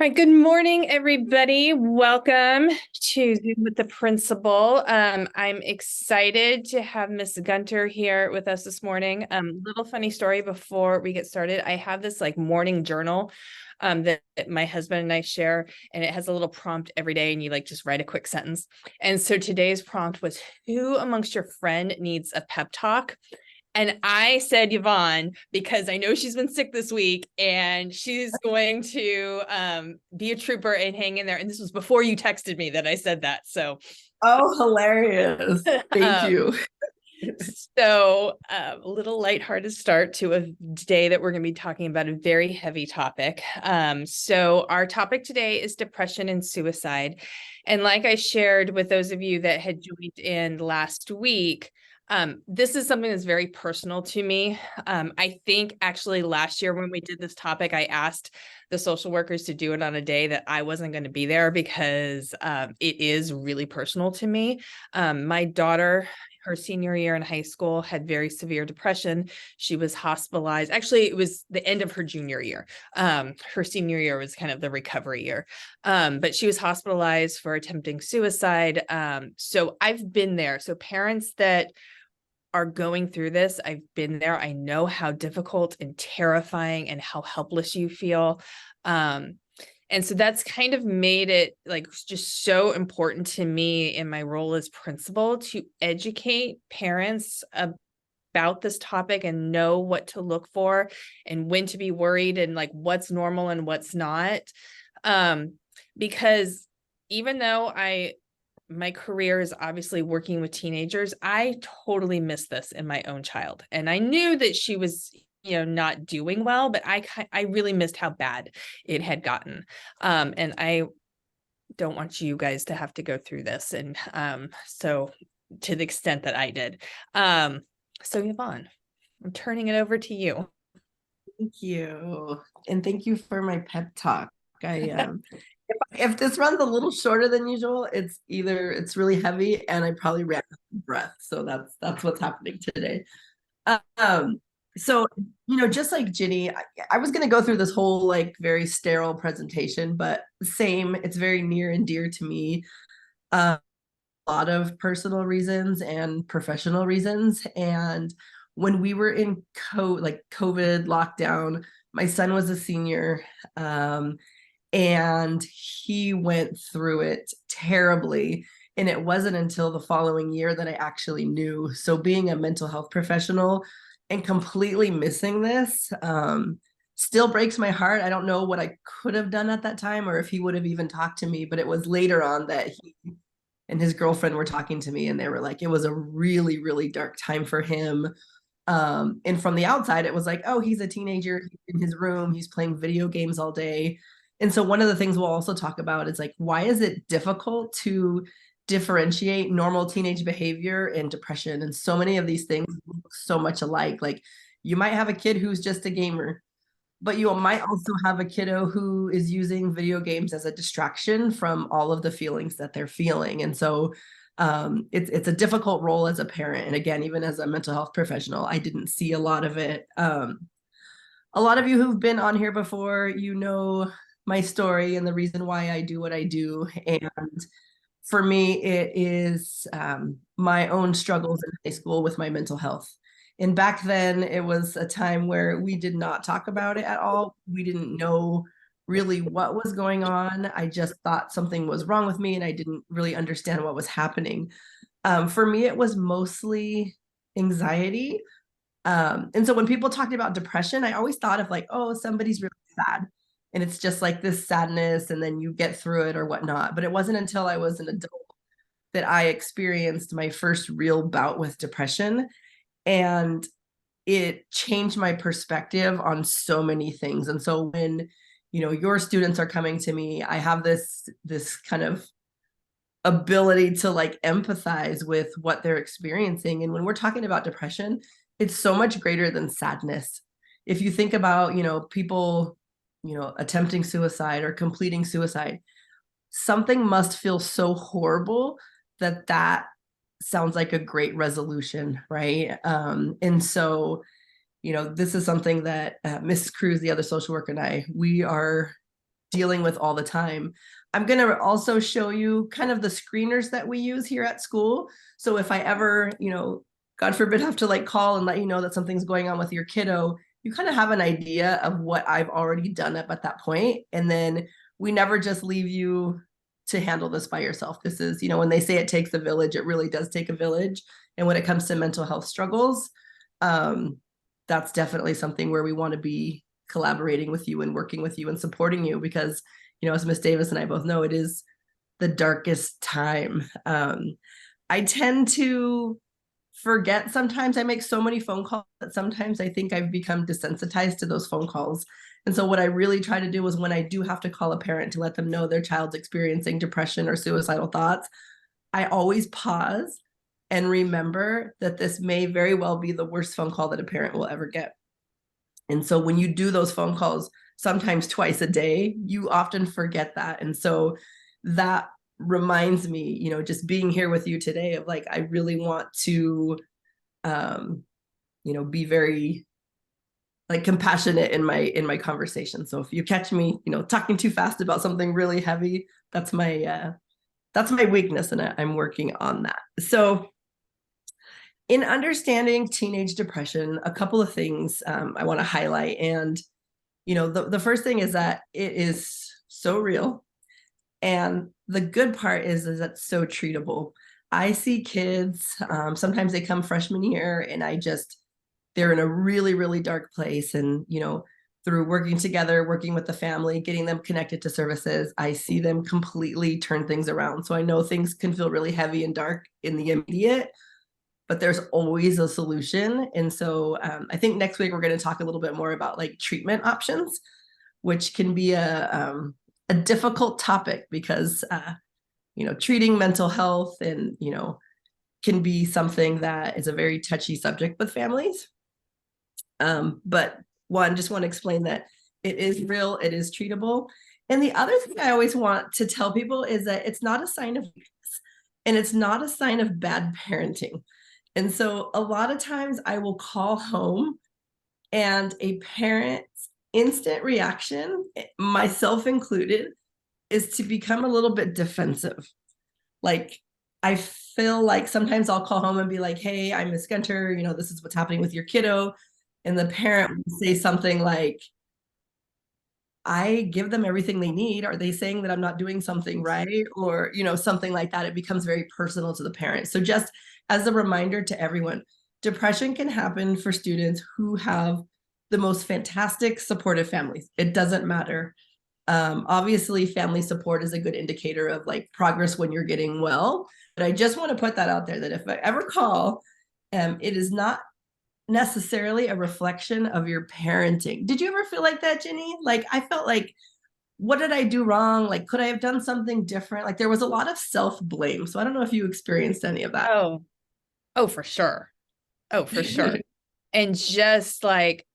All right, good morning, everybody. Welcome to Zoom with the Principal. I'm excited to have Miss Gunter here with us this morning. Little funny story before we get started. I have this like morning journal that my husband and I share, and it has a little prompt every day, and you like just write a quick sentence. And so today's prompt was, who amongst your friend needs a pep talk? And I said Yvonne because I know she's been sick this week and she's going to be a trooper and hang in there. And this was before you texted me that I said that. So, Oh, hilarious. Thank um, you. a little lighthearted start to a day that we're going to be talking about a very heavy topic. So our topic today is depression and suicide. And like I shared with those of you that had joined in last week, this is something that's very personal to me. I think actually last year when we did this topic, I asked the social workers to do it on a day that I wasn't going to be there because it is really personal to me. My daughter, her senior year in high school, had very severe depression. She was hospitalized. Actually, it was the end of her junior year. Her senior year was kind of the recovery year. But she was hospitalized for attempting suicide. So I've been there. So parents that are going through this, I've been there. I know how difficult and terrifying and how helpless you feel. And so that's kind of made it like just so important to me in my role as principal to educate parents about this topic and know what to look for and when to be worried and like what's normal and what's not. Because even though my career is obviously working with teenagers, I totally missed this in my own child. And I knew that she was, not doing well, but I really missed how bad it had gotten. And I don't want you guys to have to go through this. And so to the extent that I did. So Yvonne, I'm turning it over to you. Thank you. And thank you for my pep talk. I if this runs a little shorter than usual, it's either it's really heavy and I probably ran out of breath. So that's what's happening today. Um, so just like Ginny, I was gonna go through this whole like very sterile presentation, but same, it's very near and dear to me. A lot of personal reasons and professional reasons. And when we were in COVID lockdown, my son was a senior, and he went through it terribly. And it wasn't until the following year that I actually knew. So being a mental health professional and completely missing this still breaks my heart. I don't know what I could have done at that time or if he would have even talked to me, but it was later on that he and his girlfriend were talking to me and they were like, it was a really, really dark time for him. And from the outside, it was like, oh, he's a teenager in his room, he's playing video games all day. And so one of the things we'll also talk about is like, why is it difficult to differentiate normal teenage behavior and depression? And so many of these things look so much alike. Like you might have a kid who's just a gamer, but you might also have a kiddo who is using video games as a distraction from all of the feelings that they're feeling. And so it's a difficult role as a parent. And again, even as a mental health professional, I didn't see a lot of it. A lot of you who've been on here before, my story and the reason why I do what I do. And for me, it is my own struggles in high school with my mental health. And back then, it was a time where we did not talk about it at all. We didn't know really what was going on. I just thought something was wrong with me and I didn't really understand what was happening. For me, it was mostly anxiety. And so when people talked about depression, I always thought of like, oh, somebody's really sad. And it's just like this sadness and then you get through it or whatnot. But it wasn't until I was an adult that I experienced my first real bout with depression. And it changed my perspective on so many things. And so when, your students are coming to me, I have this kind of ability to like empathize with what they're experiencing. And when we're talking about depression, it's so much greater than sadness. If you think about, people, attempting suicide or completing suicide, something must feel so horrible that sounds like a great resolution, right? And so, this is something that Mrs. Cruz, the other social worker, and we are dealing with all the time. I'm going to also show you kind of the screeners that we use here at school. So if I ever, God forbid, have to like call and let you know that something's going on with your kiddo, you kind of have an idea of what I've already done up at that point. And then we never just leave you to handle this by yourself. This is, when they say it takes a village, it really does take a village. And when it comes to mental health struggles, that's definitely something where we want to be collaborating with you and working with you and supporting you, because, as Miss Davis and I both know, it is the darkest time. I tend to forget sometimes. I make so many phone calls that sometimes I think I've become desensitized to those phone calls. And so what I really try to do is when I do have to call a parent to let them know their child's experiencing depression or suicidal thoughts, I always pause and remember that this may very well be the worst phone call that a parent will ever get. And so when you do those phone calls, sometimes twice a day, you often forget that. And so that reminds me, just being here with you today of like, I really want to, be very like compassionate in my conversation. So if you catch me, talking too fast about something really heavy, that's my weakness, and I'm working on that. So in understanding teenage depression, a couple of things I want to highlight. And, the first thing is that it is so real. And the good part is that it's so treatable. I see kids, sometimes they come freshman year and they're in a really, really dark place. And, through working together, working with the family, getting them connected to services, I see them completely turn things around. So I know things can feel really heavy and dark in the immediate, but there's always a solution. And so I think next week we're going to talk a little bit more about like treatment options, which can be a difficult topic because, treating mental health and, can be something that is a very touchy subject with families. But just want to explain that it is real, it is treatable. And the other thing I always want to tell people is that it's not a sign of weakness and it's not a sign of bad parenting. And so a lot of times I will call home and a parent's instant reaction, myself included, is to become a little bit defensive. Like, I feel like sometimes I'll call home and be like, hey, I'm Miss Gunter, this is what's happening with your kiddo. And the parent will say something like, I give them everything they need. Are they saying that I'm not doing something right? Or, something like that. It becomes very personal to the parent. So just as a reminder to everyone, depression can happen for students who have the most fantastic supportive families. It doesn't matter. Obviously, family support is a good indicator of like progress when you're getting well. But I just want to put that out there that if I ever call, it is not necessarily a reflection of your parenting. Did you ever feel like that, Jenny? Like, I felt like, what did I do wrong? Like, could I have done something different? Like, there was a lot of self-blame. So I don't know if you experienced any of that. Oh, for sure. Oh, for sure. And just like,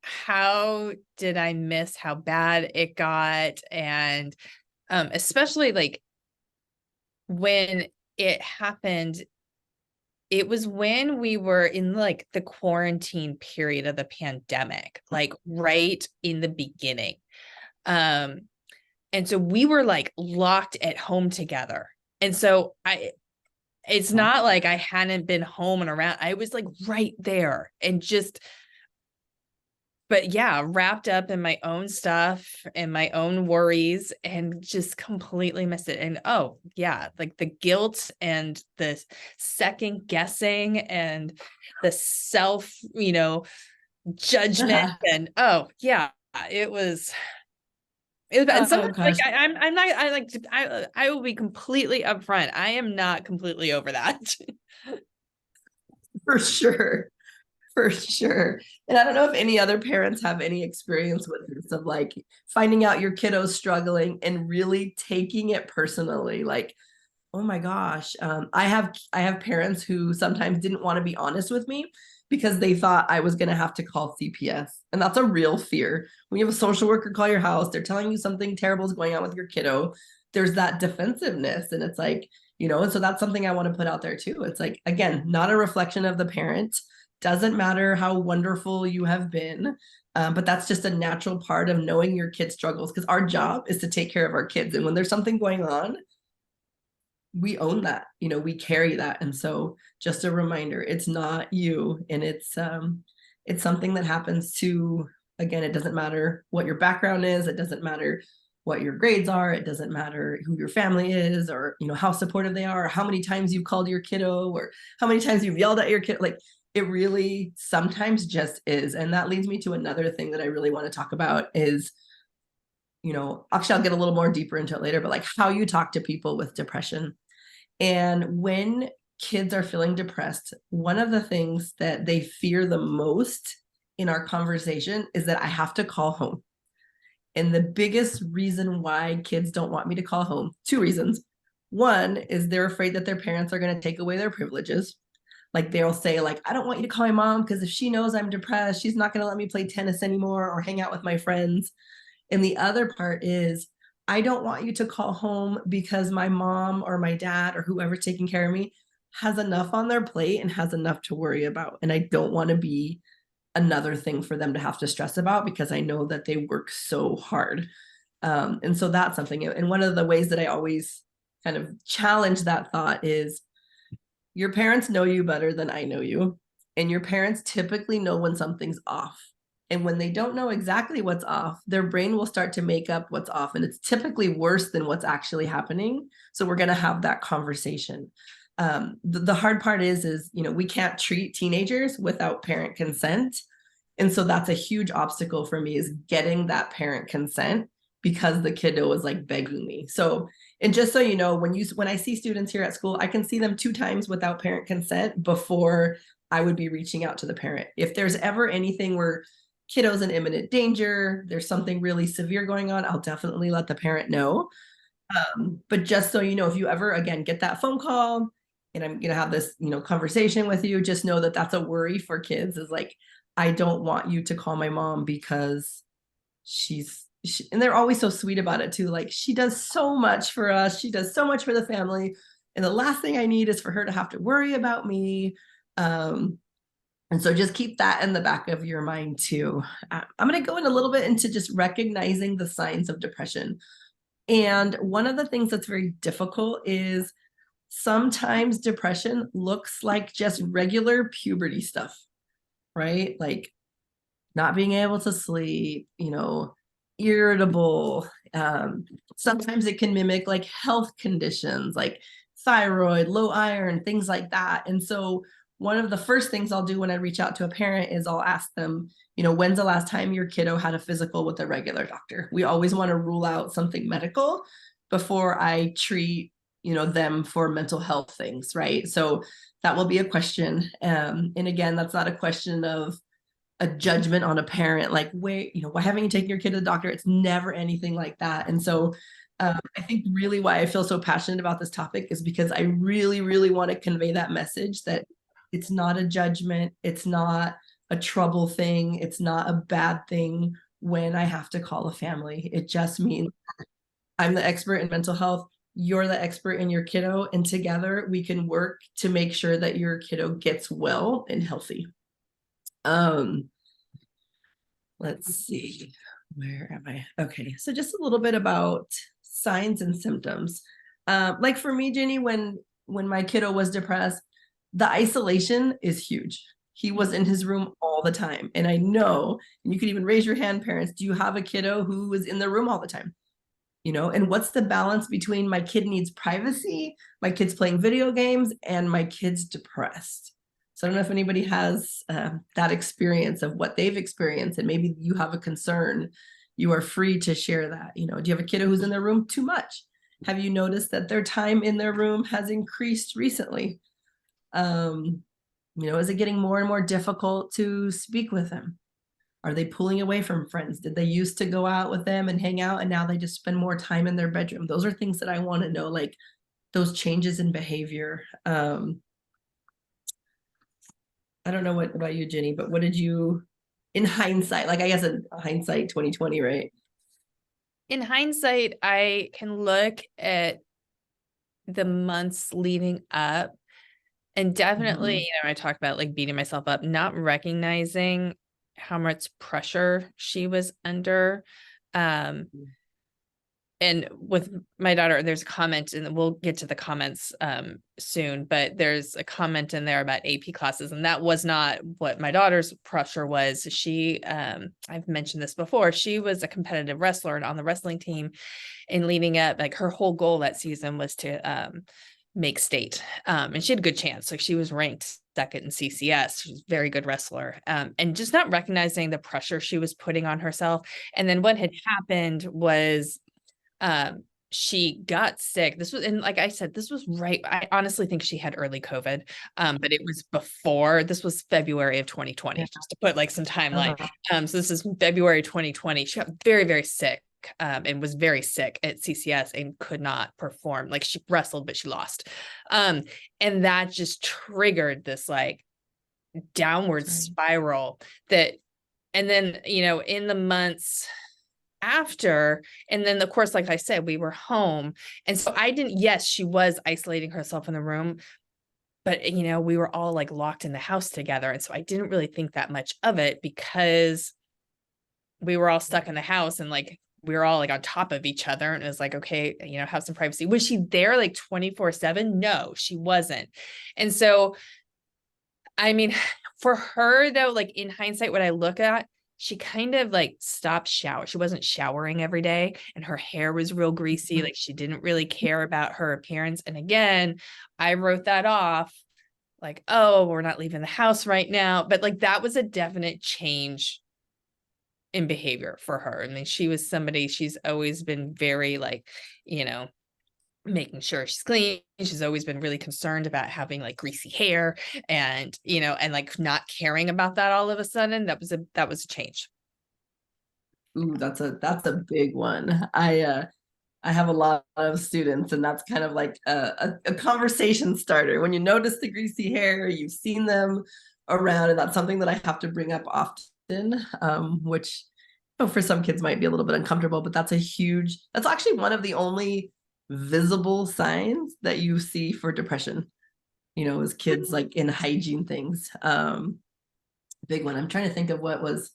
how did I miss how bad it got? And especially like when it happened, it was when we were in like the quarantine period of the pandemic, like right in the beginning. And so we were like locked at home together. And so it's not like I hadn't been home and around. I was like right there and but yeah, wrapped up in my own stuff and my own worries and just completely missed it. And oh yeah, like the guilt and the second guessing and the self, judgment and oh yeah, it was and sometimes like I'm not I will be completely upfront. I am not completely over that. For sure. For sure. And I don't know if any other parents have any experience with this of like finding out your kiddo's struggling and really taking it personally. Like, oh my gosh. I have parents who sometimes didn't want to be honest with me because they thought I was going to have to call CPS. And that's a real fear. When you have a social worker call your house, they're telling you something terrible is going on with your kiddo. There's that defensiveness. And it's like, and so that's something I want to put out there too. It's like, again, not a reflection of the parent. Doesn't matter how wonderful you have been. But that's just a natural part of knowing your kid's struggles, because our job is to take care of our kids. And when there's something going on, we own that, we carry that. And so just a reminder, it's not you. And it's something that happens to, again, it doesn't matter what your background is. It doesn't matter what your grades are. It doesn't matter who your family is, or, how supportive they are, or how many times you've called your kiddo, or how many times you've yelled at your kid. Like, it really sometimes just is. And that leads me to another thing that I really want to talk about is, actually I'll get a little more deeper into it later, but like how you talk to people with depression. And when kids are feeling depressed, one of the things that they fear the most in our conversation is that I have to call home. And the biggest reason why kids don't want me to call home, two reasons. One is they're afraid that their parents are going to take away their privileges. Like, they'll say, like, I don't want you to call my mom because if she knows I'm depressed, she's not going to let me play tennis anymore or hang out with my friends. And the other part is, I don't want you to call home because my mom or my dad or whoever's taking care of me has enough on their plate and has enough to worry about. And I don't want to be another thing for them to have to stress about, because I know that they work so hard. And so that's something. And one of the ways that I always kind of challenge that thought is, your parents know you better than I know you. And your parents typically know when something's off. And when they don't know exactly what's off, their brain will start to make up what's off. And it's typically worse than what's actually happening. So we're going to have that conversation. The hard part is, we can't treat teenagers without parent consent. And so that's a huge obstacle for me, is getting that parent consent, because the kiddo is like begging me. So, and just so you know, when I see students here at school, I can see them 2 times without parent consent before I would be reaching out to the parent. If there's ever anything where kiddo's in imminent danger, there's something really severe going on, I'll definitely let the parent know. But just so you know, if you ever, again, get that phone call and I'm going to have this, conversation with you, just know that that's a worry for kids, is like, I don't want you to call my mom because and they're always so sweet about it too. Like, she does so much for us. She does so much for the family. And the last thing I need is for her to have to worry about me. And so just keep that in the back of your mind too. I'm going to go in a little bit into just recognizing the signs of depression. And one of the things that's very difficult is, sometimes depression looks like just regular puberty stuff, right? Like, not being able to sleep, irritable. Sometimes it can mimic like health conditions like thyroid, low iron, things like that. And so one of the first things I'll do when I reach out to a parent is I'll ask them, when's the last time your kiddo had a physical with a regular doctor? We always want to rule out something medical before I treat, them for mental health things, right? So that will be a question. And again, that's not a question of a judgment on a parent, like, why haven't you taken your kid to the doctor? It's never anything like that. And so I think really why I feel so passionate about this topic is because I really, really want to convey that message that it's not a judgment. It's not a trouble thing. It's not a bad thing when I have to call a family. It just means I'm the expert in mental health. You're the expert in your kiddo. And together we can work to make sure that your kiddo gets well and healthy. Let's see, where am I? Okay, so just a little bit about signs and symptoms. Like for me, Jenny, when my kiddo was depressed, the isolation is huge. He was in his room all the time. And I know, and you could even raise your hand, parents, do you have a kiddo who is in their room all the time? And what's the balance between my kid needs privacy, my kid's playing video games, and my kid's depressed? So I don't know if anybody has that experience of what they've experienced, and maybe you have a concern. You are free to share that. Do you have a kiddo who's in their room too much? Have you noticed that their time in their room has increased recently? Is it getting more and more difficult to speak with them? Are they pulling away from friends? Did they used to go out with them and hang out, and now they just spend more time in their bedroom? Those are things that I want to know, like those changes in behavior. I don't know what about you, Jenny, but what did you, in hindsight, like I guess in hindsight 2020, right? In hindsight, I can look at the months leading up and definitely, I talk about like beating myself up, not recognizing how much pressure she was under. Um, and with my daughter, there's a comment, and we'll get to the comments soon, but there's a comment in there about AP classes, and that was not what my daughter's pressure was. She, I've mentioned this before, she was a competitive wrestler and on the wrestling team, and leading up, like her whole goal that season was to make state. And she had a good chance. Like she was ranked second in CCS. She's a very good wrestler. And just not recognizing the pressure she was putting on herself. And then what had happened was she got sick. This was, and like I said, this was right. I honestly think she had early COVID. But it was before, this was February of 2020, Yeah. just to put like some timeline. Uh-huh. So this is February 2020. She got very, very sick. And was very sick at CCS and could not perform. Like she wrestled, but she lost. And that just triggered this like downward spiral that, and then, you know, in the months after, and then of course, like I said, we were home. And so I didn't, yes, she was isolating herself in the room, but you know, we were all like locked in the house together. And so I didn't really think that much of it because we were all stuck in the house and like we were all like on top of each other, and it was like, okay, you know, have some privacy. Was she there like 24/7? No, she wasn't. And so, I mean, for her though, like in hindsight, what I look at, she kind of like stopped shower. She wasn't showering every day, and her hair was real greasy. Like she didn't really care about her appearance. And again, I wrote that off like, oh, we're not leaving the house right now. But like that was a definite change in behavior for her. I mean, she was somebody, she's always been very like, you know, making sure she's clean. She's always been really concerned about having like greasy hair and, you know, and like not caring about that all of a sudden. That was a change. Ooh, that's a big one. I have a lot of students, and that's kind of like a conversation starter. When you notice the greasy hair, you've seen them around, and that's something that I have to bring up often, which you know, for some kids might be a little bit uncomfortable, but that's actually one of the only visible signs that you see for depression, you know, as kids like in hygiene things. Big one. I'm trying to think of what was,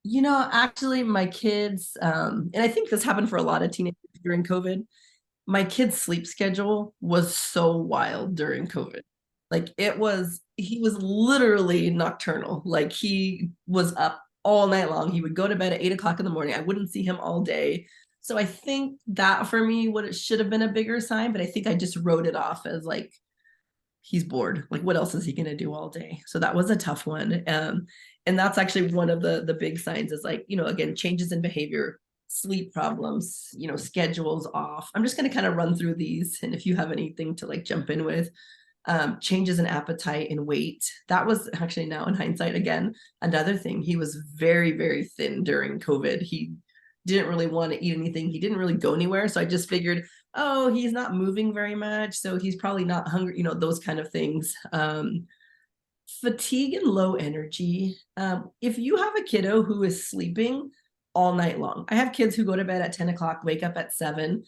you know, actually my kids, and I think this happened for a lot of teenagers during COVID. My kid's sleep schedule was so wild during COVID. Like he was literally nocturnal. Like he was up all night long. He would go to bed at 8 o'clock in the morning. I wouldn't see him all day. So I think that for me, what it should have been a bigger sign, but I think I just wrote it off as like he's bored. Like what else is he gonna do all day? So that was a tough one. And that's actually one of the big signs is like, you know, again, changes in behavior, sleep problems, you know, schedules off. I'm just gonna kind of run through these. And if you have anything to like jump in with, changes in appetite and weight. That was actually now in hindsight, again, another thing. He was very, very thin during COVID. He didn't really want to eat anything. He didn't really go anywhere. So I just figured, oh, he's not moving very much. So he's probably not hungry, you know, those kind of things. Fatigue and low energy. If you have a kiddo who is sleeping all night long, I have kids who go to bed at 10 o'clock, wake up at 7,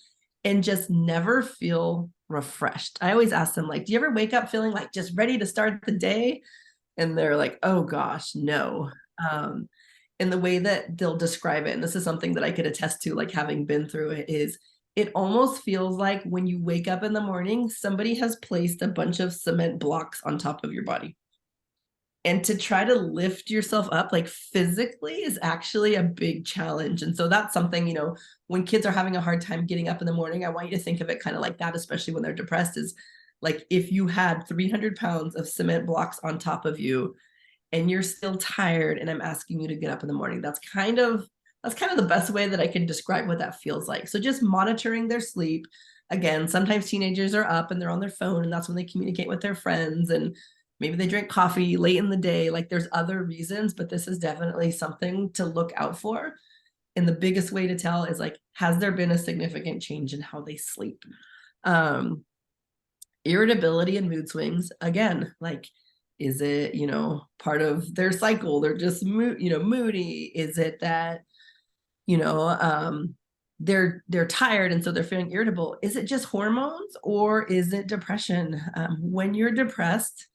and just never feel refreshed. I always ask them, like, do you ever wake up feeling like just ready to start the day? And they're like, oh gosh, no. And the way that they'll describe it, and this is something that I could attest to, like having been through it, is it almost feels like when you wake up in the morning, somebody has placed a bunch of cement blocks on top of your body. And to try to lift yourself up like physically is actually a big challenge. And so that's something, you know, when kids are having a hard time getting up in the morning, I want you to think of it kind of like that, especially when they're depressed, is like if you had 300 pounds of cement blocks on top of you and you're still tired and I'm asking you to get up in the morning, that's kind of the best way that I can describe what that feels like. So just monitoring their sleep. Again, sometimes teenagers are up and they're on their phone, and that's when they communicate with their friends, and maybe they drink coffee late in the day. Like there's other reasons, but this is definitely something to look out for. And the biggest way to tell is like, has there been a significant change in how they sleep? Irritability and mood swings. Again, like, is it, you know, part of their cycle? They're just moody. Is it that, you know, they're tired and so they're feeling irritable? Is it just hormones, or is it depression? When you're depressed,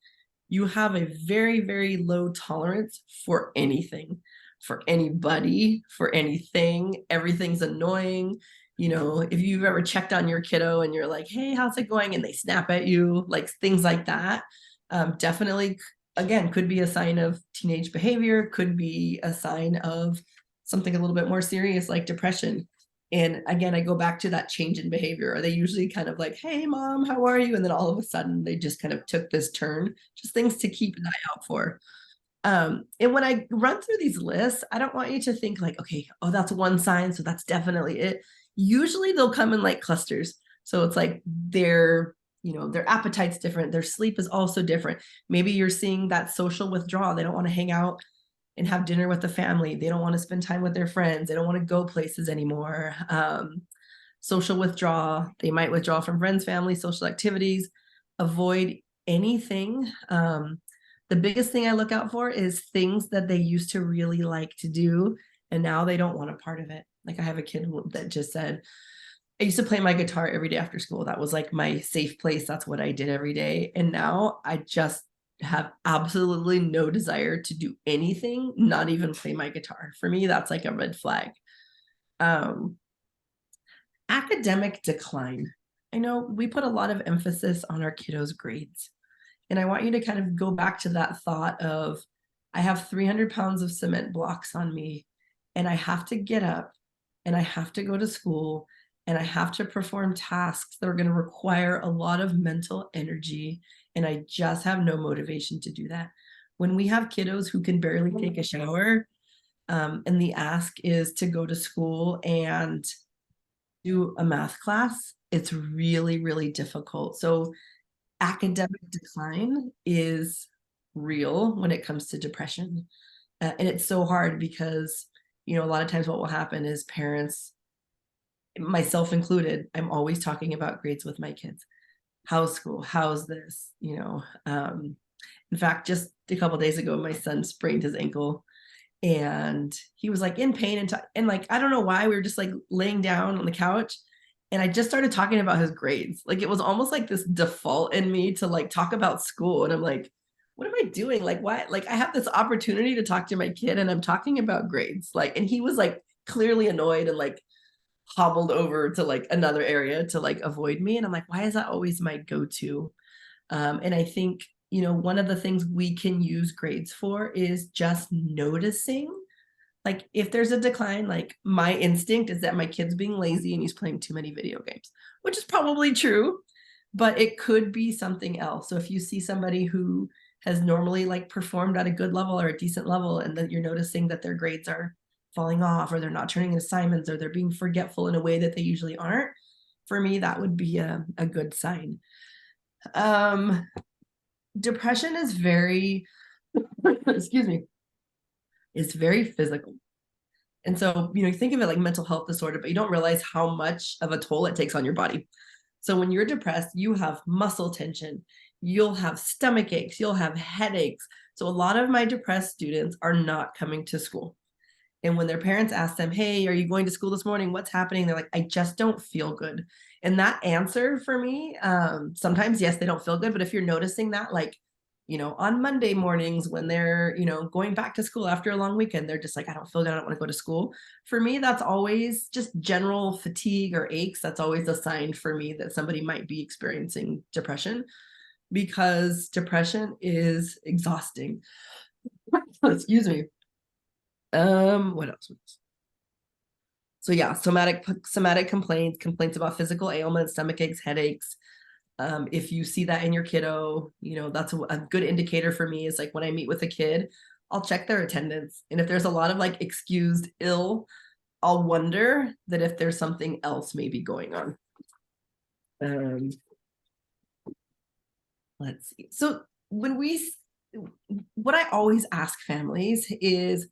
you have a very, very low tolerance for anything, for anybody, for anything. Everything's annoying. You know, if you've ever checked on your kiddo and you're like, hey, how's it going? And they snap at you, like things like that. Definitely, again, could be a sign of teenage behavior, could be a sign of something a little bit more serious like depression. And again, I go back to that change in behavior. Are they usually kind of like, hey, mom, how are you? And then all of a sudden they just kind of took this turn, just things to keep an eye out for. And when I run through these lists, I don't want you to think like, okay, oh, that's one sign, so that's definitely it. Usually they'll come in like clusters. So it's like their appetite's different. Their sleep is also different. Maybe you're seeing that social withdrawal. They don't want to hang out and have dinner with the family. They don't want to spend time with their friends. They don't want to go places anymore. Social withdrawal. They might withdraw from friends, family, social activities, avoid anything. The biggest thing I look out for is things that they used to really like to do, and now they don't want a part of it. Like I have a kid that just said, I used to play my guitar every day after school. That was like my safe place. That's what I did every day. And now I just have absolutely no desire to do anything, not even play my guitar. For me, that's like a red flag. Academic decline. I know we put a lot of emphasis on our kiddos' grades. And I want you to kind of go back to that thought of, I have 300 pounds of cement blocks on me, and I have to get up and I have to go to school and I have to perform tasks that are going to require a lot of mental energy. And I just have no motivation to do that. When we have kiddos who can barely take a shower, and the ask is to go to school and do a math class, it's really, really difficult. So academic decline is real when it comes to depression. And it's so hard because, a lot of times what will happen is parents, myself included, I'm always talking about grades with my kids. How's school? How's this? In fact, just a couple days ago, my son sprained his ankle and he was like in pain and like, I don't know why, we were just like laying down on the couch. And I just started talking about his grades. Like it was almost like this default in me to like talk about school. And I'm like, what am I doing? Like, why? Like I have this opportunity to talk to my kid and I'm talking about grades. Like, and he was like clearly annoyed and like hobbled over to like another area to like avoid me. And I'm like, why is that always my go-to? And I think, one of the things we can use grades for is just noticing. Like if there's a decline, like my instinct is that my kid's being lazy and he's playing too many video games, which is probably true, but it could be something else. So if you see somebody who has normally like performed at a good level or a decent level, and then you're noticing that their grades are falling off or they're not turning in assignments or they're being forgetful in a way that they usually aren't, for me, that would be a good sign. Depression is very, excuse me, it's very physical. And so, you think of it like mental health disorder, but you don't realize how much of a toll it takes on your body. So when you're depressed, you have muscle tension, you'll have stomach aches, you'll have headaches. So a lot of my depressed students are not coming to school. And when their parents ask them, hey, are you going to school this morning? What's happening? They're like, I just don't feel good. And that answer for me, sometimes, yes, they don't feel good. But if you're noticing that, like, on Monday mornings when they're, going back to school after a long weekend, they're just like, I don't feel good. I don't want to go to school. For me, that's always just general fatigue or aches. That's always a sign for me that somebody might be experiencing depression, because depression is exhausting. Excuse me. What else? So yeah, somatic complaints about physical ailments, stomach aches, headaches. If you see that in your kiddo, that's a good indicator for me. Is like when I meet with a kid, I'll check their attendance. And if there's a lot of like excused ill, I'll wonder that if there's something else maybe going on. Let's see. So what I always ask families is,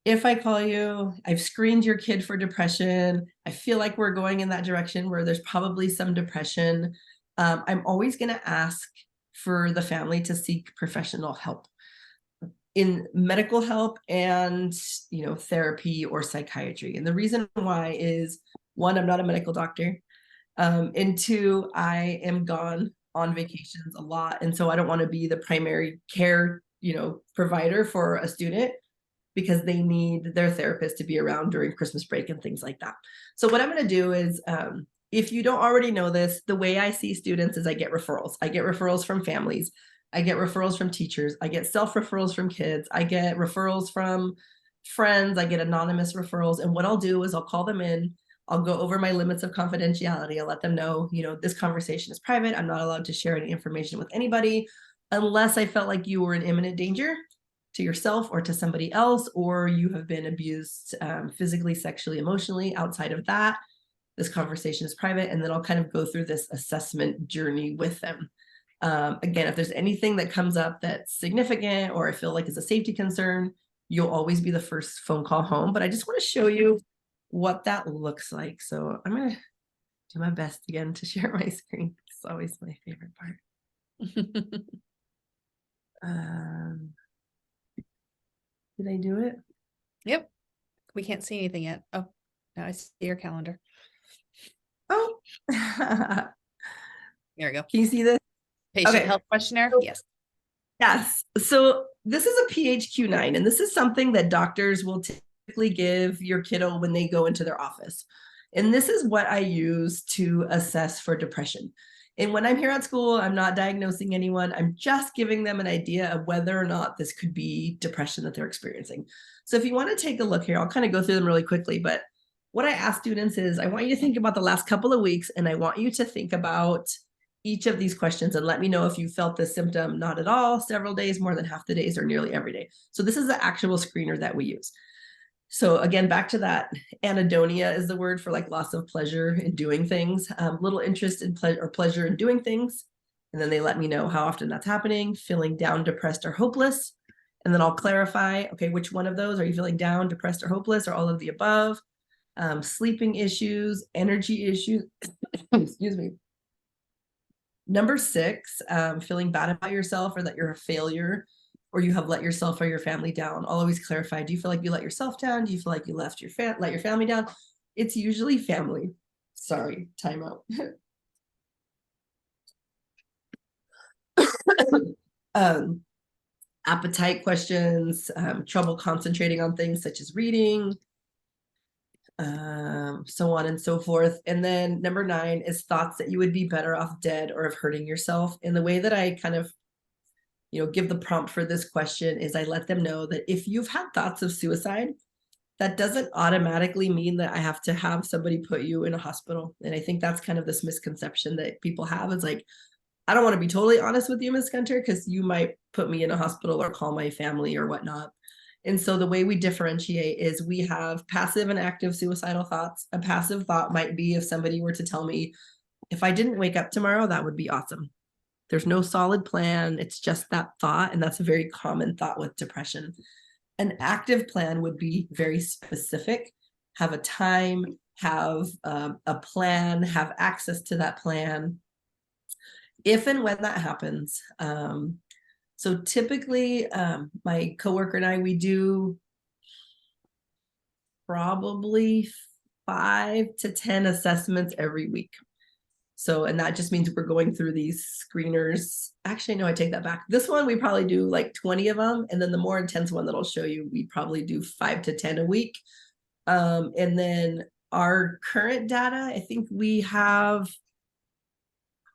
if I call you, I've screened your kid for depression, I feel like we're going in that direction where there's probably some depression, I'm always going to ask for the family to seek professional help in medical help and, therapy or psychiatry. And the reason why is, one, I'm not a medical doctor. And two, I am gone on vacations a lot. And so I don't want to be the primary care, provider for a student because they need their therapist to be around during Christmas break and things like that. So what I'm going to do is, if you don't already know this, the way I see students is I get referrals. I get referrals from families. I get referrals from teachers. I get self-referrals from kids. I get referrals from friends. I get anonymous referrals. And what I'll do is I'll call them in. I'll go over my limits of confidentiality. I'll let them know, this conversation is private. I'm not allowed to share any information with anybody unless I felt like you were in imminent danger to yourself or to somebody else, or you have been abused physically, sexually, emotionally. Outside of that, this conversation is private. And then I'll kind of go through this assessment journey with them. Again, if there's anything that comes up that's significant or I feel like is a safety concern, you'll always be the first phone call home. But I just want to show you what that looks like. So I'm going to do my best again to share my screen. It's always my favorite part. Did I do it? Yep. We can't see anything yet. Oh, now I see your calendar. Oh, There we go. Can you see this? Patient Okay. health questionnaire. Yes. Yes. So this is a PHQ-9, and this is something that doctors will typically give your kiddo when they go into their office. And this is what I use to assess for depression. And when I'm here at school, I'm not diagnosing anyone. I'm just giving them an idea of whether or not this could be depression that they're experiencing. So if you want to take a look here, I'll kind of go through them really quickly. But what I ask students is I want you to think about the last couple of weeks, and I want you to think about each of these questions and let me know if you felt this symptom not at all, several days, more than half the days, or nearly every day. So this is the actual screener that we use. So again, back to that, anhedonia is the word for like loss of pleasure in doing things, little interest in pleasure in doing things. And then they let me know how often that's happening, feeling down, depressed, or hopeless. And then I'll clarify, okay, which one of those are you feeling down, depressed, or hopeless, or all of the above? Sleeping issues, energy issues, excuse me. Number 6, feeling bad about yourself or that you're a failure or you have let yourself or your family down. I'll always clarify, do you feel like you let yourself down? Do you feel like you let your family down? It's usually family. Sorry, timeout. Appetite questions, trouble concentrating on things such as reading, so on and so forth. And then number 9 is thoughts that you would be better off dead or of hurting yourself. And the way that I kind of, give the prompt for this question is I let them know that if you've had thoughts of suicide, that doesn't automatically mean that I have to have somebody put you in a hospital. And I think that's kind of this misconception that people have is like, I don't want to be totally honest with you, Ms. Gunter, because you might put me in a hospital or call my family or whatnot. And so the way we differentiate is we have passive and active suicidal thoughts. A passive thought might be if somebody were to tell me, if I didn't wake up tomorrow, that would be awesome. There's no solid plan. It's just that thought. And that's a very common thought with depression. An active plan would be very specific, have a time, have a plan, have access to that plan. If and when that happens, so typically, my coworker and I, we do probably 5 to 10 assessments every week. So, and that just means we're going through these screeners. Actually, no, I take that back. This one, we probably do like 20 of them. And then the more intense one that I'll show you, we probably do 5 to 10 a week. And then our current data, I think we have,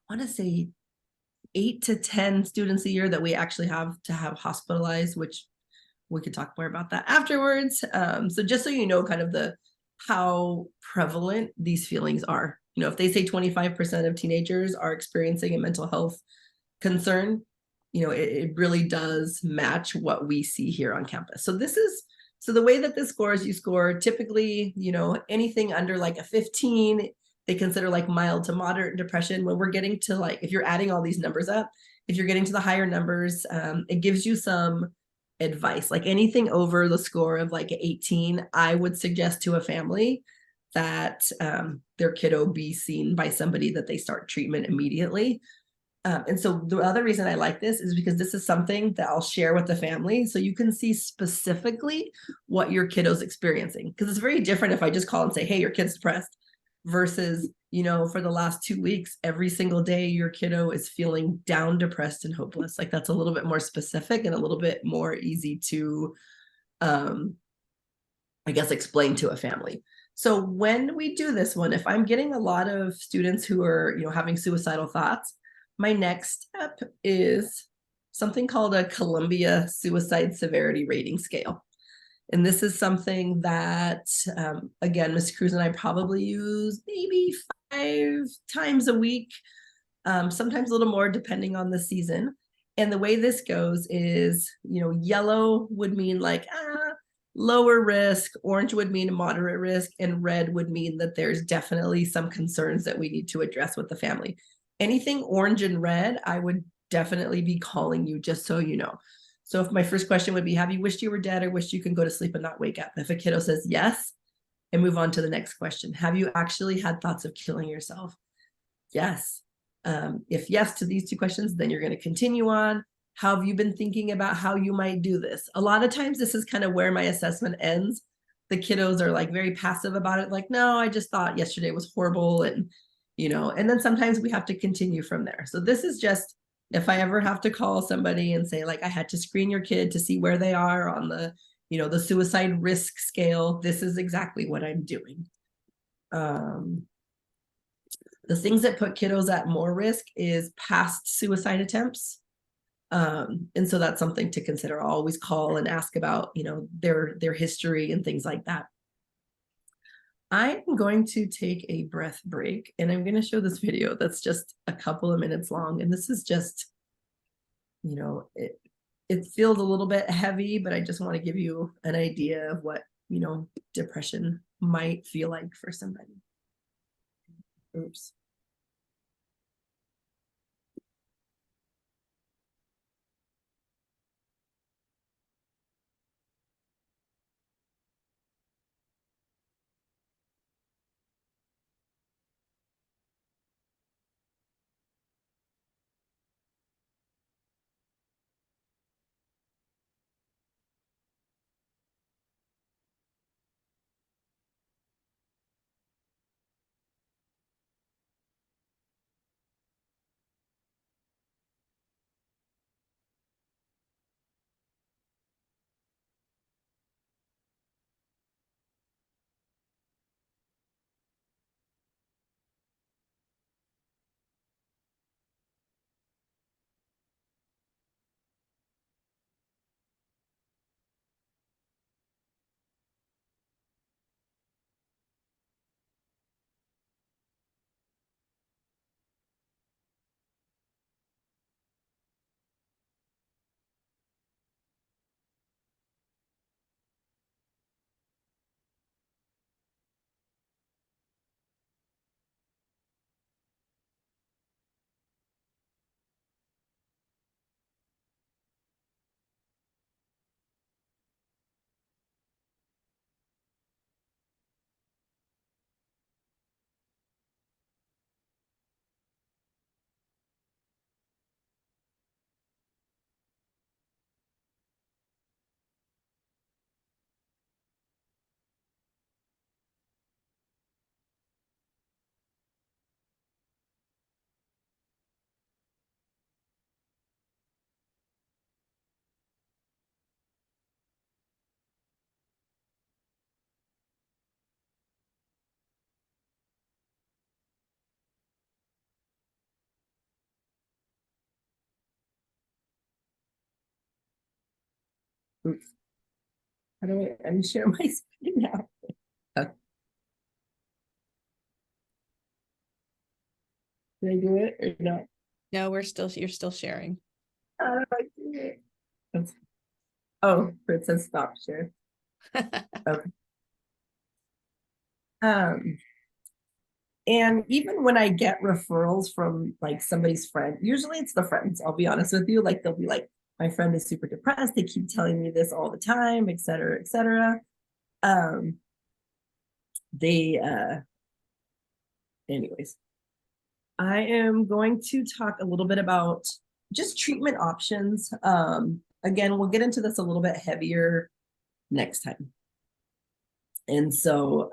I want to say 8 to 10 students a year that we actually have to have hospitalized, which we could talk more about that afterwards. So just so you know, kind of how prevalent these feelings are. If they say 25% of teenagers are experiencing a mental health concern, it really does match what we see here on campus. So the way that this scores, you score typically, anything under like a 15, they consider like mild to moderate depression. When we're getting to like, if you're adding all these numbers up, if you're getting to the higher numbers, it gives you some advice. Like anything over the score of like 18, I would suggest to a family that their kiddo be seen by somebody, that they start treatment immediately. And so the other reason I like this is because this is something that I'll share with the family so you can see specifically what your kiddo's experiencing. Because it's very different if I just call and say, hey, your kid's depressed, versus for the last 2 weeks, every single day your kiddo is feeling down, depressed, and hopeless. Like that's a little bit more specific and a little bit more easy to, I guess, explain to a family. So when we do this one, if I'm getting a lot of students who are, having suicidal thoughts, my next step is something called a Columbia Suicide Severity Rating Scale. And this is something that, again, Ms. Cruz and I probably use maybe 5 times a week, sometimes a little more depending on the season. And the way this goes is, yellow would mean like lower risk, orange would mean moderate risk, and red would mean that there's definitely some concerns that we need to address with the family. Anything orange and red, I would definitely be calling you, just so you know. So if my first question would be, have you wished you were dead or wished you can go to sleep and not wake up? If a kiddo says yes, and move on to the next question. Have you actually had thoughts of killing yourself? Yes. If yes to these 2 questions, then you're going to continue on. How have you been thinking about how you might do this? A lot of times this is kind of where my assessment ends. The kiddos are like very passive about it. Like, no, I just thought yesterday was horrible. And, and then sometimes we have to continue from there. So this is just, if I ever have to call somebody and say, like, I had to screen your kid to see where they are on the, the suicide risk scale, this is exactly what I'm doing. The things that put kiddos at more risk is past suicide attempts. And so that's something to consider. I'll always call and ask about, their history and things like that. I'm going to take a breath break and I'm going to show this video that's just a couple of minutes long. And this is just, it feels a little bit heavy, but I just want to give you an idea of what, depression might feel like for somebody. Oops. Oops. How do I unshare my screen now? Did I do it or not? No, you're still sharing. How do I do it? Oh, it says stop share. Okay. And even when I get referrals from like somebody's friend, usually it's the friends, I'll be honest with you, like they'll be like, my friend is super depressed, they keep telling me this all the time, et cetera, et cetera. They anyways, I am going to talk a little bit about just treatment options. Again, we'll get into this a little bit heavier next time. And so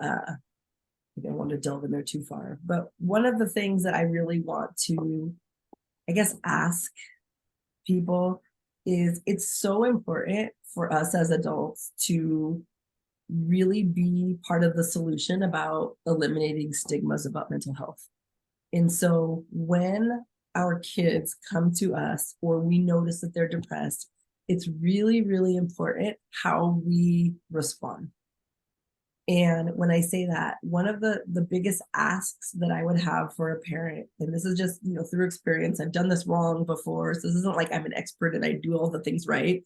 I don't want to delve in there too far, but one of the things that I really want to, I guess, ask people is it's so important for us as adults to really be part of the solution about eliminating stigmas about mental health. And so when our kids come to us or we notice that they're depressed, it's really, really important how we respond. And when I say that, one of the biggest asks that I would have for a parent, and this is just, through experience, I've done this wrong before, so this isn't like I'm an expert and I do all the things right.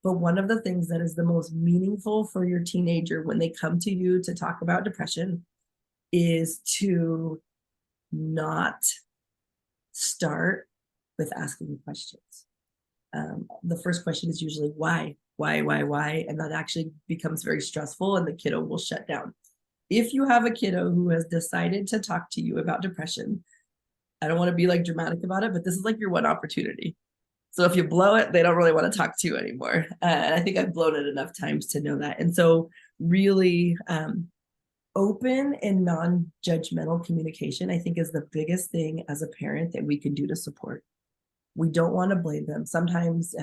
But one of the things that is the most meaningful for your teenager when they come to you to talk about depression is to not start with asking questions. The first question is usually why, and that actually becomes very stressful and the kiddo will shut down. If you have a kiddo who has decided to talk to you about depression, I don't want to be like dramatic about it, but this is like your one opportunity. So if you blow it, they don't really want to talk to you anymore. And I think I've blown it enough times to know that. And so really open and non-judgmental communication, I think, is the biggest thing as a parent that we can do to support. We don't want to blame them. Sometimes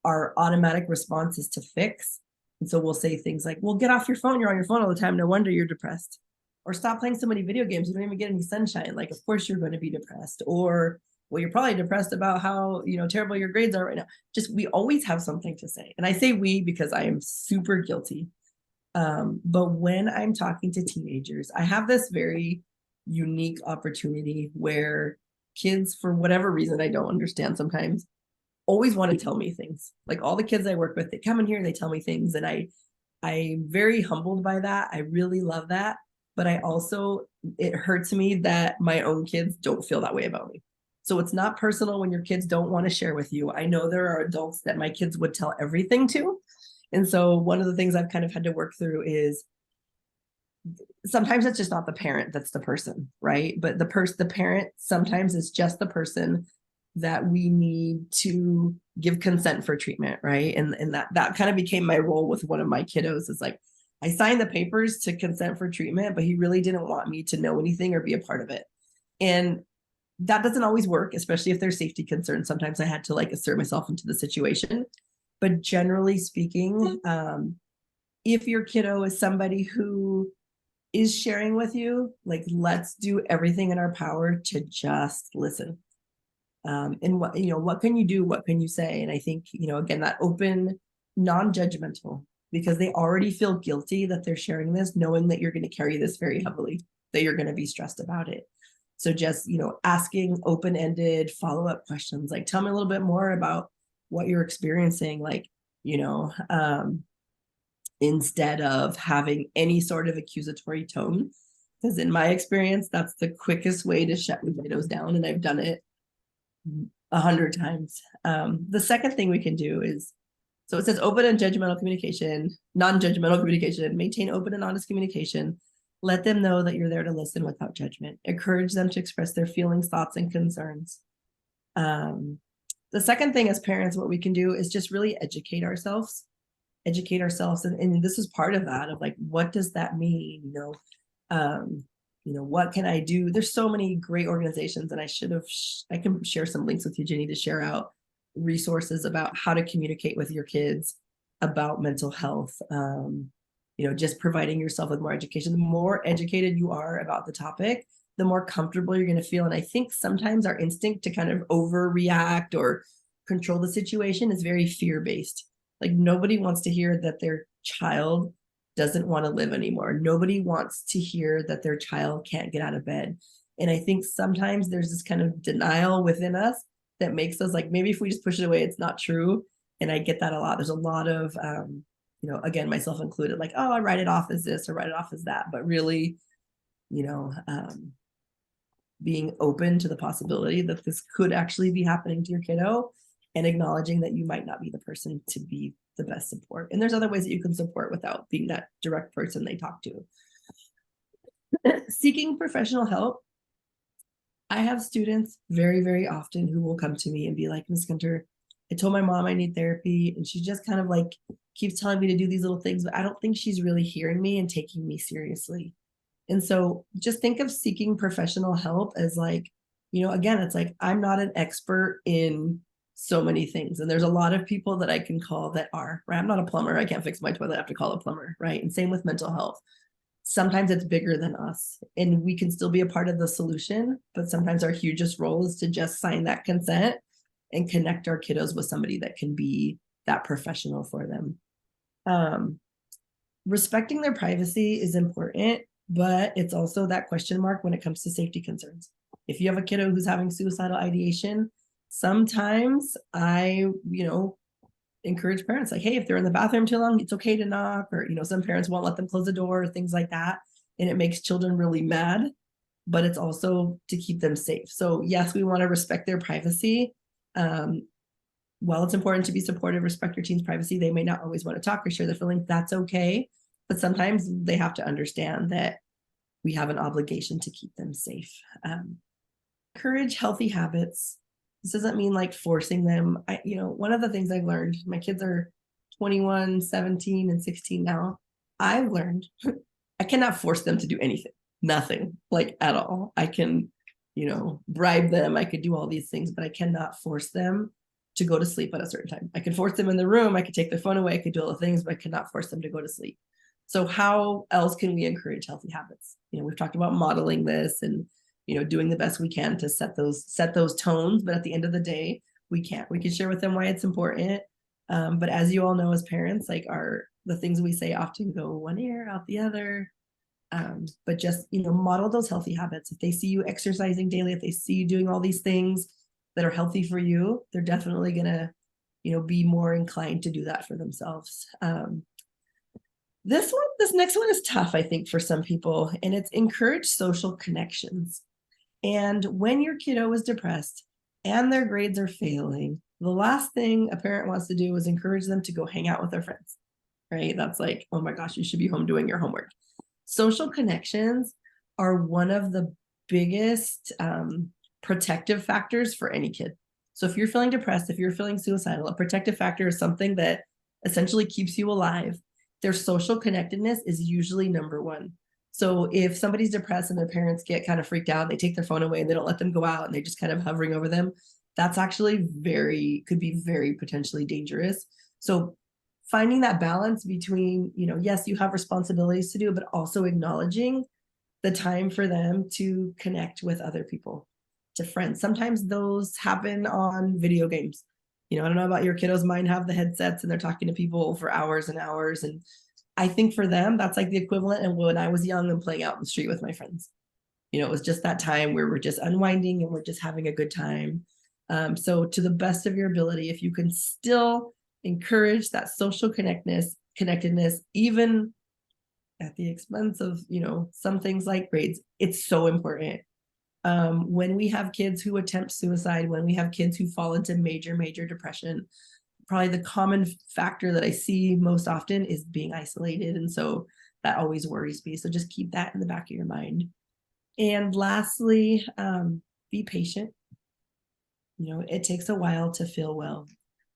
our automatic response is to fix. And so we'll say things like, well, get off your phone. You're on your phone all the time. No wonder you're depressed. Or stop playing so many video games. You don't even get any sunshine. Like, of course you're going to be depressed. Or, well, you're probably depressed about how, terrible your grades are right now. Just, we always have something to say. And I say we because I am super guilty. But when I'm talking to teenagers, I have this very unique opportunity where kids, for whatever reason I don't understand sometimes, always want to tell me things. Like all the kids I work with, they come in here and they tell me things, and I'm very humbled by that. I really love that. But I also, it hurts me that my own kids don't feel that way about me. So it's not personal when your kids don't want to share with you. I know there are adults that my kids would tell everything to. And so one of the things I've kind of had to work through is sometimes it's just not the parent that's the person, right? But the parent sometimes is just the person that we need to give consent for treatment, right? And that kind of became my role with one of my kiddos, is like, I signed the papers to consent for treatment, but he really didn't want me to know anything or be a part of it. And that doesn't always work, especially if there's safety concerns. Sometimes I had to like assert myself into the situation. But generally speaking, if your kiddo is somebody who is sharing with you, like, let's do everything in our power to just listen. And what can you do? What can you say? And I think, again, that open, non-judgmental, because they already feel guilty that they're sharing this, knowing that you're going to carry this very heavily, that you're going to be stressed about it. So just, asking open-ended follow-up questions, like, tell me a little bit more about what you're experiencing, like, instead of having any sort of accusatory tone, because in my experience, that's the quickest way to shut potatoes down. And I've done it 100 times. The second thing we can do is, so it says open and judgmental communication, non-judgmental communication, maintain open and honest communication. Let them know that you're there to listen without judgment. Encourage them to express their feelings, thoughts, and concerns. The second thing as parents, what we can do is just really educate ourselves. And this is part of that, of like, what does that mean? What can I do? There's so many great organizations, and I can share some links with you, Jenny, to share out resources about how to communicate with your kids about mental health. Just providing yourself with more education. The more educated you are about the topic, the more comfortable you're going to feel. And I think sometimes our instinct to kind of overreact or control the situation is very fear-based. Like, nobody wants to hear that their child doesn't want to live anymore. Nobody wants to hear that their child can't get out of bed. And I think sometimes there's this kind of denial within us that makes us like, maybe if we just push it away, it's not true. And I get that a lot. There's a lot of, again, myself included, like, oh, I write it off as this or write it off as that. But really, being open to the possibility that this could actually be happening to your kiddo, and acknowledging that you might not be the person to be the best support. And there's other ways that you can support without being that direct person they talk to. Seeking professional help. I have students very, very often who will come to me and be like, Ms. Gunter, I told my mom I need therapy, and she just kind of like keeps telling me to do these little things, but I don't think she's really hearing me and taking me seriously. And so just think of seeking professional help as like, again, it's like, I'm not an expert in so many things. And there's a lot of people that I can call that are, right? I'm not a plumber. I can't fix my toilet. I have to call a plumber, right? And same with mental health. Sometimes it's bigger than us and we can still be a part of the solution, but sometimes our hugest role is to just sign that consent and connect our kiddos with somebody that can be that professional for them. Respecting their privacy is important, but it's also that question mark when it comes to safety concerns. If you have a kiddo who's having suicidal ideation, sometimes I, encourage parents like, hey, if they're in the bathroom too long, it's okay to knock, or, some parents won't let them close the door, things like that. And it makes children really mad, but it's also to keep them safe. So yes, we want to respect their privacy. While it's important to be supportive, respect your teen's privacy, they may not always want to talk or share their feelings. That's okay. But sometimes they have to understand that we have an obligation to keep them safe. Encourage healthy habits. This doesn't mean like forcing them. One of the things I've learned, my kids are 21, 17, and 16 now. I've learned I cannot force them to do anything, nothing, like at all. I can, bribe them. I could do all these things, but I cannot force them to go to sleep at a certain time. I could force them in the room. I could take their phone away. I could do all the things, but I could not force them to go to sleep. So how else can we encourage healthy habits? We've talked about modeling this and, doing the best we can to set those tones. But at the end of the day, we can't. We can share with them why it's important. But as you all know, as parents, like the things we say often go one ear out the other. But just, model those healthy habits. If they see you exercising daily, if they see you doing all these things that are healthy for you, they're definitely gonna, be more inclined to do that for themselves. This next one is tough, I think, for some people, and it's encourage social connections. And when your kiddo is depressed and their grades are failing, the last thing a parent wants to do is encourage them to go hang out with their friends, right? That's like, oh my gosh, you should be home doing your homework. Social connections are one of the biggest protective factors for any kid. So if you're feeling depressed, if you're feeling suicidal, a protective factor is something that essentially keeps you alive. Their social connectedness is usually number one. So if somebody's depressed and their parents get kind of freaked out, they take their phone away and they don't let them go out and they're just kind of hovering over them, that's actually could be very potentially dangerous. So finding that balance between, yes, you have responsibilities to do, but also acknowledging the time for them to connect with other people, to friends. Sometimes those happen on video games. I don't know about your kiddos, mine have the headsets and they're talking to people for hours and hours. And I think for them, that's like the equivalent of when I was young and playing out in the street with my friends. It was just that time where we're just unwinding and we're just having a good time. So to the best of your ability, if you can still encourage that social connectedness, even at the expense of, some things like grades, it's so important. When we have kids who attempt suicide, when we have kids who fall into major depression, probably the common factor that I see most often is being isolated. And so that always worries me. So just keep that in the back of your mind. And lastly, be patient. It takes a while to feel well.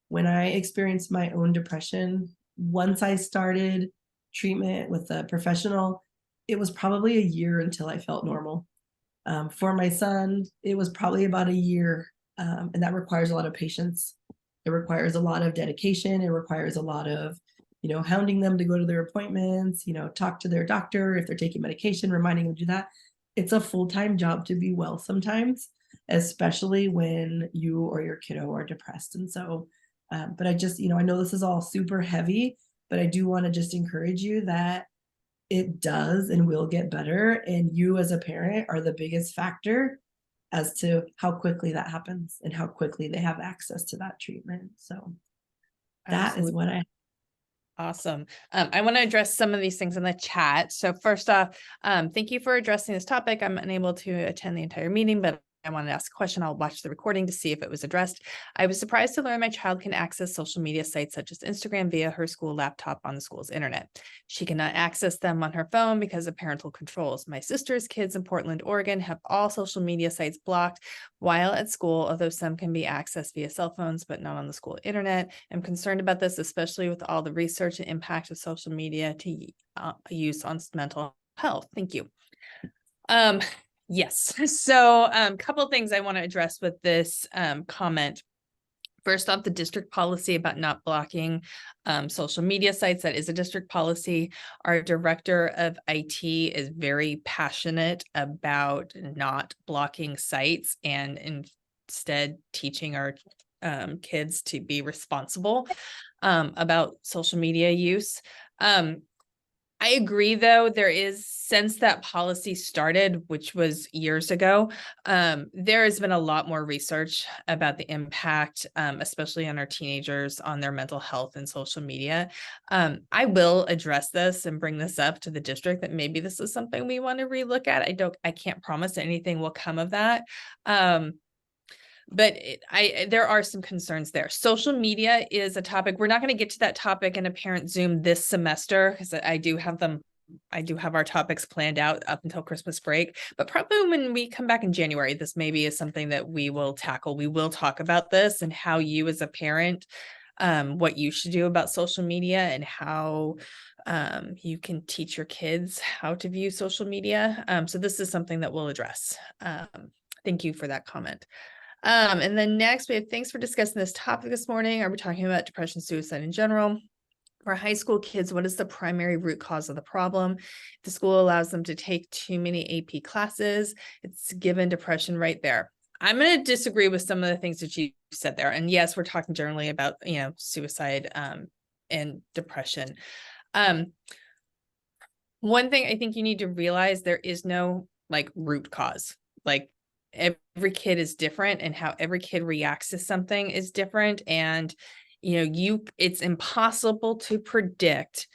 When I experienced my own depression, once I started treatment with a professional, it was probably a year until I felt normal. For my son, it was probably about a year, and that requires a lot of patience. It requires a lot of dedication. It requires a lot of, hounding them to go to their appointments, talk to their doctor if they're taking medication, reminding them to do that. It's a full-time job to be well sometimes, especially when you or your kiddo are depressed. And so, but I just, I know this is all super heavy, but I do want to just encourage you that it does and will get better. And you as a parent are the biggest factor as to how quickly that happens and how quickly they have access to that treatment. So that is what I. Awesome. I want to address some of these things in the chat. So first off, thank you for addressing this topic. I'm unable to attend the entire meeting, but I wanted to ask a question. I'll watch the recording to see if it was addressed. I was surprised to learn my child can access social media sites such as Instagram via her school laptop on the school's internet. She cannot access them on her phone because of parental controls. My sister's kids in Portland, Oregon have all social media sites blocked while at school, although some can be accessed via cell phones, but not on the school internet. I'm concerned about this, especially with all the research and impact of social media to use on mental health. Thank you. Um, yes. So, couple things I want to address with this comment. First off, the district policy about not blocking social media sites. That is a district policy. Our director of IT is very passionate about not blocking sites and instead teaching our kids to be responsible about social media use. I agree, though, there is, since that policy started, which was years ago, there has been a lot more research about the impact, especially on our teenagers, on their mental health and social media. I will address this and bring this up to the district that maybe this is something we want to relook at. I can't promise anything will come of that. But there are some concerns there. Social media is a topic. We're not going to get to that topic in a parent Zoom this semester because I do have our topics planned out up until Christmas break, but probably when we come back in January, this maybe is something that we will tackle. We will talk about this and how you as a parent, what you should do about social media and how you can teach your kids how to view social media. So this is something that we'll address. Thank you for that comment. And then next we have, thanks for discussing this topic this morning. Are we talking about depression, suicide in general? For high school kids, what is the primary root cause of the problem? The school allows them to take too many AP classes. It's given depression right there. I'm going to disagree with some of the things that you said there. And yes, we're talking generally about, suicide and depression. One thing I think you need to realize, there is no like root cause. Like every kid is different and how every kid reacts to something is different. And it's impossible to predict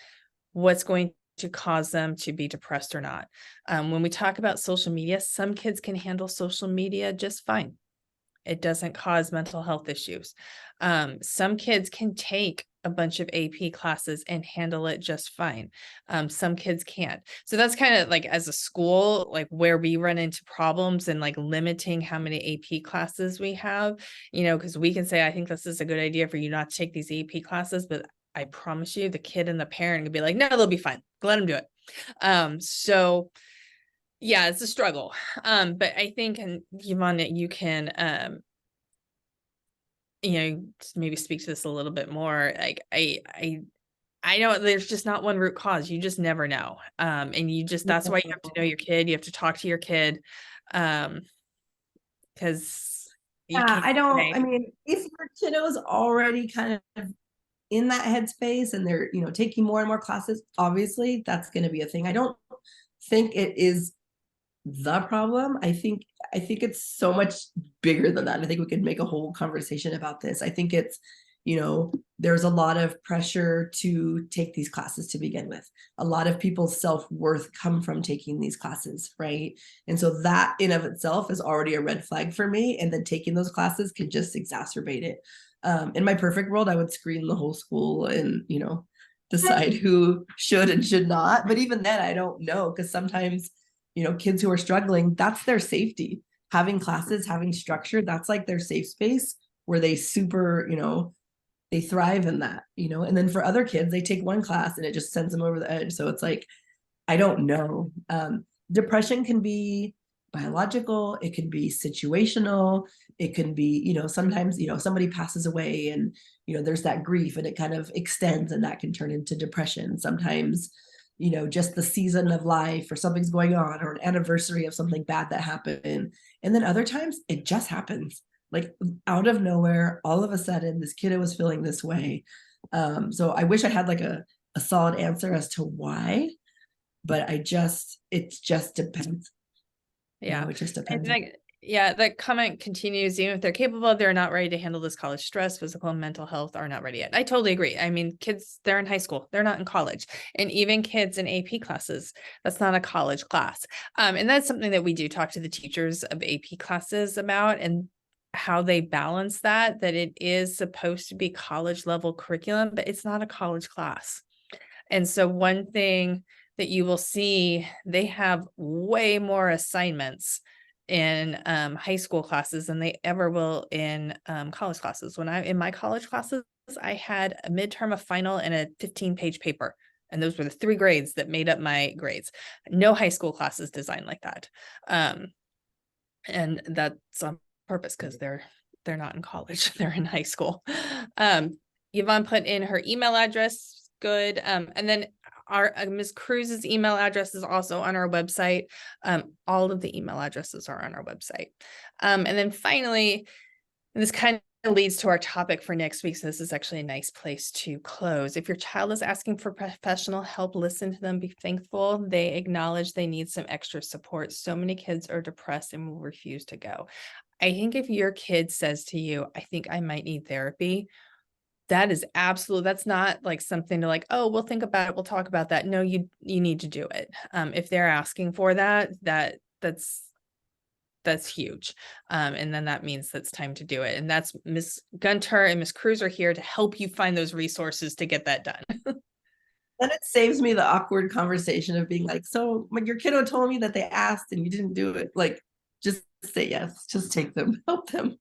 what's going to cause them to be depressed or not. When we talk about social media, some kids can handle social media just fine. It doesn't cause mental health issues. Some kids can take a bunch of AP classes and handle it just fine. Some kids can't. So that's kind of like, as a school, like where we run into problems and like limiting how many AP classes we have, because we can say, I think this is a good idea for you not to take these AP classes, but I promise you the kid and the parent could be like, no, they'll be fine. Let them do it. So yeah, it's a struggle. But I think, and Yvonne, you can, maybe speak to this a little bit more. Like I know there's just not one root cause. You just never know. And that's why you have to know your kid. You have to talk to your kid. Because you Yeah, can't I say, mean, if your kiddo is already kind of in that headspace and they're, taking more and more classes, obviously that's going to be a thing. I don't think it is the problem. I think it's so much bigger than that. I think we could make a whole conversation about this. I think it's, there's a lot of pressure to take these classes to begin with. A lot of people's self-worth come from taking these classes, right? And so that in of itself is already a red flag for me. And then taking those classes can just exacerbate it. In my perfect world, I would screen the whole school and, decide who should and should not. But even then, I don't know, because sometimes, kids who are struggling, that's their safety. Having classes, having structure, that's like their safe space where they super, they thrive in that, and then for other kids, they take one class and it just sends them over the edge. So it's like, I don't know. Depression can be biological, it can be situational, it can be, sometimes, somebody passes away and, there's that grief and it kind of extends and that can turn into depression. Sometimes, just the season of life or something's going on or an anniversary of something bad that happened. And then other times it just happens like out of nowhere, all of a sudden this kiddo was feeling this way. So I wish I had like a solid answer as to why, but it just depends. yeah. It just And depends. like, yeah, the comment continues, even if they're capable, they're not ready to handle this college stress, physical and mental health are not ready yet. I totally agree. I mean, kids, they're in high school, they're not in college. And even kids in AP classes, that's not a college class. And that's something that we do talk to the teachers of AP classes about, and how they balance that it is supposed to be college level curriculum, but it's not a college class. And so one thing that you will see, they have way more assignments in high school classes than they ever will in college classes. In my college classes, I had a midterm, a final, and a 15-page paper. And those were the 3 grades that made up my grades. No high school class is designed like that. And that's on purpose because they're not in college, they're in high school. Yvonne put in her email address, good. And then our Ms. Cruz's email address is also on our website. All of the email addresses are on our website. And then finally, this kind of leads to our topic for next week. So this is actually a nice place to close. If your child is asking for professional help, listen to them, be thankful. They acknowledge they need some extra support. So many kids are depressed and will refuse to go. I think if your kid says to you, I think I might need therapy, that is absolute. That's not like something to like, oh, we'll think about it. We'll talk about that. No, you need to do it. If they're asking for that, that's huge. And then that means that's time to do it. And that's Ms. Gunter and Ms. Cruz are here to help you find those resources to get that done. Then it saves me the awkward conversation of being like, so when your kiddo told me that they asked and you didn't do it, like, just say yes, just take them, help them.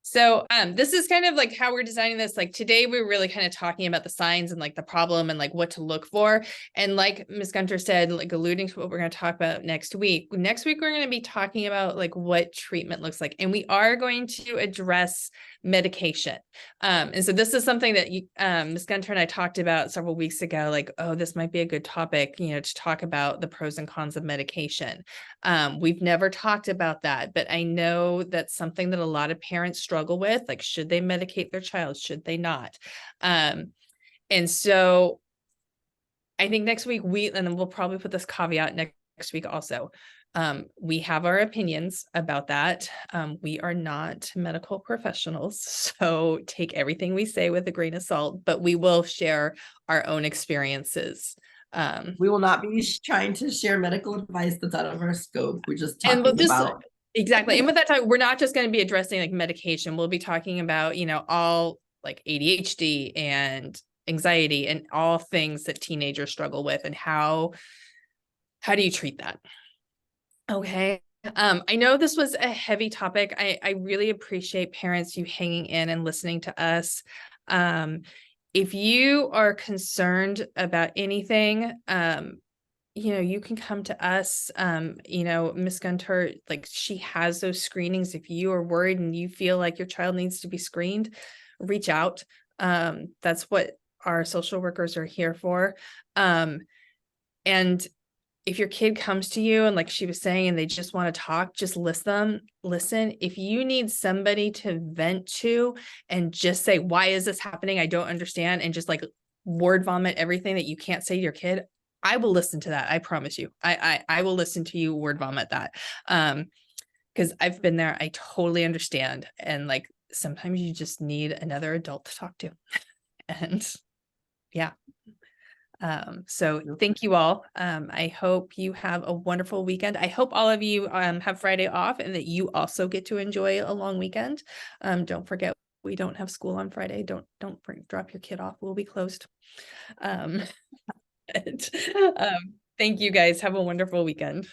So this is kind of like how we're designing this. Like today, we're really kind of talking about the signs and like the problem and like what to look for. And like Ms. Gunter said, like alluding to what we're going to talk about next week. Next week, we're going to be talking about like what treatment looks like. And we are going to address medication. And so this is something that Ms. Gunter and I talked about several weeks ago, like, oh, this might be a good topic, you know, to talk about the pros and cons of medication. We've never talked about that, but I know that's something that a lot of parents struggle with, like, should they medicate their child? Should they not? And so I think next week and then we'll probably put this caveat next week also. We have our opinions about that. We are not medical professionals, so take everything we say with a grain of salt, but we will share our own experiences. We will not be trying to share medical advice that's out of our scope. We're just And we'll talking just about exactly. And with that time, we're not just going to be addressing like medication. We'll be talking about, you know, all like ADHD and anxiety and all things that teenagers struggle with and how do you treat that? Okay. I know this was a heavy topic. I really appreciate parents, you hanging in and listening to us. If you are concerned about anything, you know, you can come to us. You know, Miss Gunter, like she has those screenings. If you are worried and you feel like your child needs to be screened, reach out. That's what our social workers are here for. And if your kid comes to you and like she was saying, and they just want to talk, just listen. If you need somebody to vent to and just say, why is this happening? I don't understand. And just like word vomit everything that you can't say to your kid, I will listen to that. I promise you. I will listen to you word vomit that. Because I've been there. I totally understand. And like sometimes you just need another adult to talk to. And yeah. So thank you all. I hope you have a wonderful weekend. I hope all of you have Friday off and that you also get to enjoy a long weekend. Don't forget, we don't have school on Friday. Don't drop your kid off. We'll be closed. Thank you guys. Have a wonderful weekend.